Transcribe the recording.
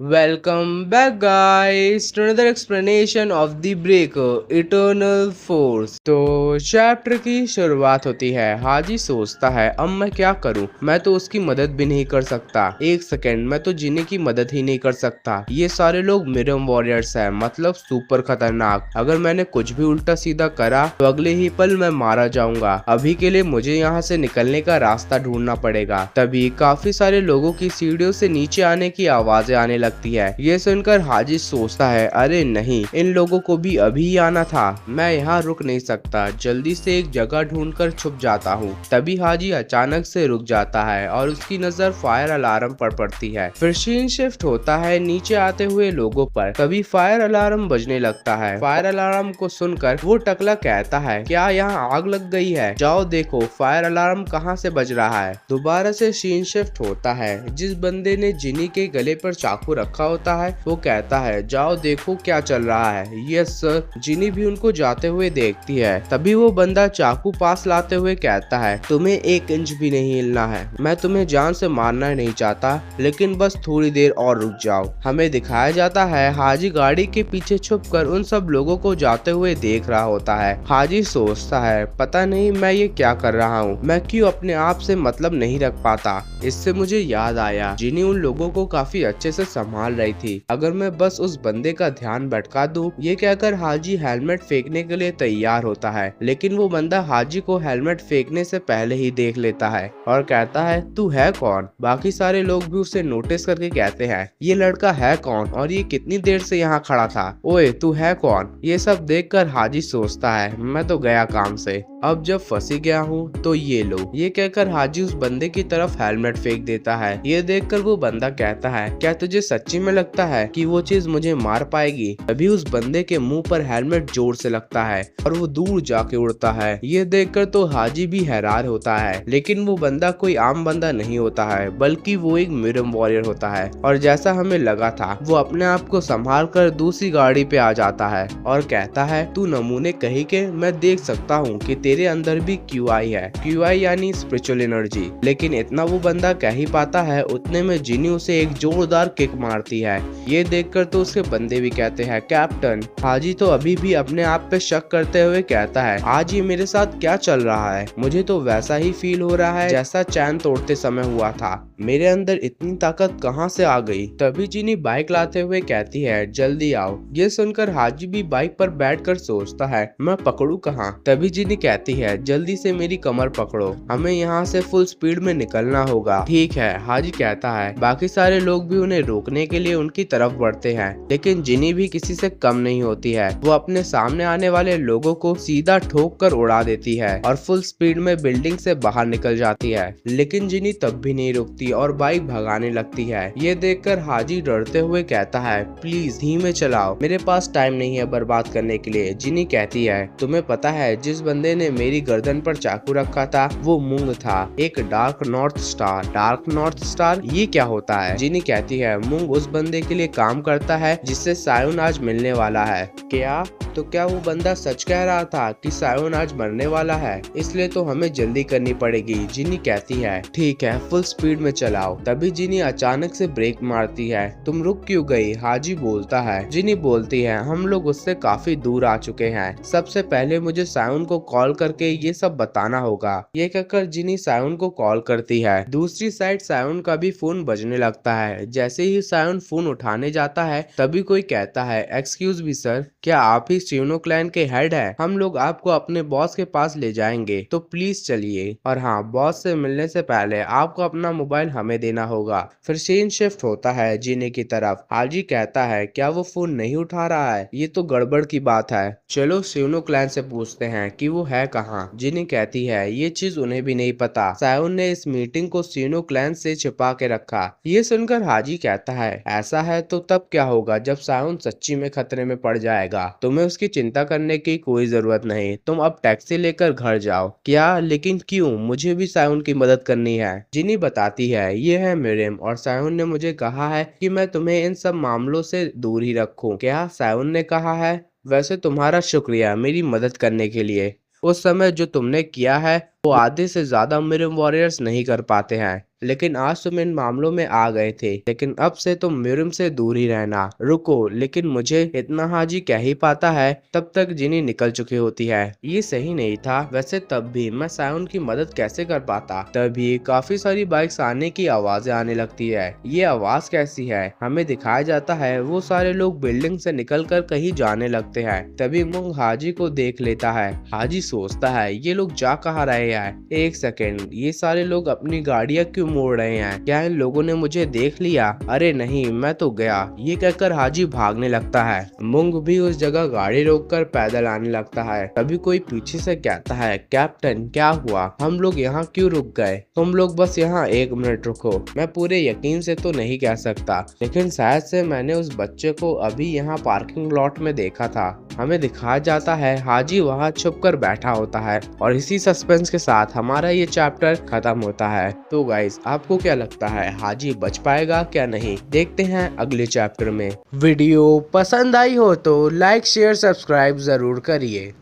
Welcome back guys to another explanation of the breaker eternal force. तो chapter की शुरुआत होती है। हाजी सोचता है अब मैं क्या करूं, मैं तो उसकी मदद भी नहीं कर सकता। एक सेकेंड, मैं तो जिनी की मदद ही नहीं कर सकता। ये सारे लोग मिरम वॉरियर्स हैं, मतलब सुपर खतरनाक। अगर मैंने कुछ भी उल्टा सीधा करा तो अगले ही पल मैं मारा जाऊंगा। अभी के लिए मुझे यहाँ से निकलने का रास्ता ढूंढना पड़ेगा। तभी काफी सारे लोगों की सीढ़ियों से नीचे आने की आवाजें आने लगती है। ये सुनकर हाजी सोचता है अरे नहीं, इन लोगों को भी अभी आना था, मैं यहाँ रुक नहीं सकता। जल्दी से एक जगह ढूंढकर छुप जाता हूँ। तभी हाजी अचानक से रुक जाता है और उसकी नजर फायर अलार्म पर पड़ती है। फिर सीन शिफ्ट होता है नीचे आते हुए लोगों पर। तभी फायर अलार्म बजने लगता है। फायर अलार्म को सुनकर वो टकला कहता है क्या यहाँ आग लग गई है? जाओ देखो फायर अलार्म कहाँ से बज रहा है। दोबारा से सीन शिफ्ट होता है। जिस बंदे ने जिनी के गले पर चाकू रखा होता है वो कहता है जाओ देखो क्या चल रहा है। Yes sir. जिनी भी उनको जाते हुए देखती है। तभी वो बंदा चाकू पास लाते हुए कहता है तुम्हें 1 इंच भी नहीं हिलना है। मैं तुम्हें जान से मारना नहीं चाहता, लेकिन बस थोड़ी देर और रुक जाओ। हमें दिखाया जाता है हाजी गाड़ी के पीछे छुपकर उन सब लोगों को जाते हुए देख रहा होता है। हाजी सोचता है पता नहीं मैं ये क्या कर रहा हूँ, मैं क्यों अपने आप से मतलब नहीं रख पाता। इससे मुझे याद आया जिनी उन लोगों को काफी अच्छे से संभाल रही थी। अगर मैं बस उस बंदे का ध्यान भटका दूं। ये कहकर हाजी हेलमेट फेंकने के लिए तैयार होता है, लेकिन वो बंदा हाजी को हेलमेट फेंकने से पहले ही देख लेता है और कहता है तू है कौन? बाकी सारे लोग भी उसे नोटिस करके कहते हैं ये लड़का है कौन और ये कितनी देर से यहाँ खड़ा था? ओए तू है कौन? ये सब देखकर हाजी सोचता है मैं तो गया काम से, अब जब फंसी गया हूँ तो ये लो। ये कहकर हाजी उस बंदे की तरफ हेलमेट फेंक देता है। ये देखकर वो बंदा कहता है क्या तुझे सच्ची में लगता है कि वो चीज मुझे मार पाएगी? तभी उस बंदे के मुंह पर हेलमेट जोर से लगता है और वो दूर जाके उड़ता है। ये देखकर तो हाजी भी हैरान होता है, लेकिन वो बंदा कोई आम बंदा नहीं होता है, बल्कि वो एक मिरम वॉरियर होता है। और जैसा हमें लगा था वो अपने आप को संभाल कर दूसरी गाड़ी पे आ जाता है और कहता है तू नमूने कहीं के, मैं देख सकता हूँ कि तेरे अंदर भी QI है। QI यानी स्पिरिचुअल एनर्जी। लेकिन इतना वो बंदा कह ही पाता है, उतने में जिनी उसे एक जोरदार किक मारती है। ये देखकर तो उसके बंदे भी कहते हैं कैप्टन। हाजी तो अभी भी अपने आप पे शक करते हुए कहता है आज ये मेरे साथ क्या चल रहा है? मुझे तो वैसा ही फील हो रहा है जैसा चैन तोड़ते समय हुआ था। मेरे अंदर इतनी ताकत कहाँ से आ गई? तभी जिनी बाइक लाते हुए कहती है जल्दी आओ। ये सुनकर हाजी भी बाइक पर बैठकर सोचता है मैं पकड़ू कहाँ? तभी जिनी कहती है जल्दी से मेरी कमर पकड़ो, हमें यहाँ से फुल स्पीड में निकलना होगा। ठीक है हाजी कहता है। बाकी सारे लोग भी उन्हें रोकने के लिए उनकी तरफ बढ़ते हैं, लेकिन जिनी भी किसी से कम नहीं होती है। वो अपने सामने आने वाले लोगों को सीधा ठोक कर उड़ा देती है और फुल स्पीड में बिल्डिंग से बाहर निकल जाती है। लेकिन जिनी तब भी नहीं रुकती और बाइक भगाने लगती है। ये देखकर हाजी डरते हुए कहता है प्लीज धीमे चलाओ, मेरे पास टाइम नहीं है बर्बाद करने के लिए। जिनी कहती है तुम्हें पता है जिस बंदे ने मेरी गर्दन पर चाकू रखा था वो मूंग था, एक dark north star. Dark north star ये क्या होता है? जिनी कहती है मूंग उस बंदे के लिए काम करता है जिससे सायोन आज मिलने वाला है। क्या? तो क्या वो बंदा सच कह रहा था कि सायोन आज मरने वाला है? इसलिए तो हमें जल्दी करनी पड़ेगी। जिनी कहती है ठीक है फुल स्पीड में चलाओ। तभी जिनी अचानक से ब्रेक मारती है। तुम रुक क्यों गई? हाजी बोलता है। जिनी बोलती है हम लोग उससे काफी दूर आ चुके हैं, सबसे पहले मुझे सायोन को कॉल करके ये सब बताना होगा। ये कहकर जिनी सायोन को कॉल करती है। दूसरी साइड सायोन का भी फोन बजने लगता है। जैसे ही सायोन फोन उठाने जाता है तभी कोई कहता है एक्सक्यूज मी सर, क्या आप ही शिनो क्लैन के हेड है? हम लोग आपको अपने बॉस के पास ले जाएंगे तो प्लीज चलिए, और हाँ बॉस से मिलने से पहले आपको अपना मोबाइल हमें देना होगा। फिर सीन शिफ्ट होता है जीने की तरफ। हाजी कहता है क्या वो फोन नहीं उठा रहा है? ये तो गड़बड़ की बात है, चलो शिनो क्लैन से पूछते हैं कि वो है कहाँ। जिनी कहती है ये चीज उन्हें भी नहीं पता, सायोन ने इस मीटिंग को शिनो क्लैन से छिपा के रखा। ये सुनकर हाजी कहता है ऐसा है तो तब क्या होगा जब सायोन सच्ची में खतरे में पड़ जाएगा? तुम्हें उसकी चिंता करने की कोई जरूरत नहीं, तुम अब टैक्सी लेकर घर जाओ। क्या? लेकिन क्यों? मुझे भी सायोन की मदद करनी है। जिनी बताती है ये है मिरिम और सायोन ने मुझे कहा है कि मैं तुम्हें इन सब मामलों से दूर ही रखूं। क्या सायोन ने कहा है? वैसे तुम्हारा शुक्रिया मेरी मदद करने के लिए। उस समय जो तुमने किया है वो आधे से ज्यादा मिरम वॉरियर्स नहीं कर पाते हैं, लेकिन आज तुम इन मामलों में आ गए थे, लेकिन अब से तुम मिरम से दूर ही रहना। रुको, लेकिन मुझे इतना हाजी कह ही पाता है तब तक जिनी निकल चुकी होती है। ये सही नहीं था, वैसे तब भी मैं सायोन की मदद कैसे कर पाता। तभी काफी सारी बाइक्स आने की आवाजें आने लगती है। ये आवाज कैसी है? हमें दिखाया जाता है वो सारे लोग बिल्डिंग से निकलकर कहीं जाने लगते हैं। तभी मुंग हाजी को देख लेता है। हाजी सोचता है ये लोग जा कहाँ रहे हैं। एक सेकेंड, ये सारे लोग अपनी गाड़ियां क्यों मोड़ रहे हैं? क्या इन लोगों ने मुझे देख लिया? अरे नहीं, मैं तो गया। ये कहकर हाजी भागने लगता है। मुंग भी उस जगह गाड़ी रोककर पैदल आने लगता है। तभी कोई पीछे से कहता है, कैप्टन क्या हुआ? हम लोग यहाँ क्यों रुक गए? तुम लोग बस यहाँ 1 मिनट रुको। मैं पूरे यकीन से तो नहीं कह सकता, लेकिन शायद से मैंने उस बच्चे को अभी यहाँ पार्किंग लॉट में देखा था। हमें दिखाया जाता है हाजी वहाँ छुपकर बैठा होता है, और इसी सस्पेंस के साथ हमारा ये चैप्टर खत्म होता है। तो गाइस, आपको क्या लगता है हाजी बच पाएगा क्या नहीं? देखते हैं अगले चैप्टर में। वीडियो पसंद आई हो तो लाइक शेयर सब्सक्राइब जरूर करिए।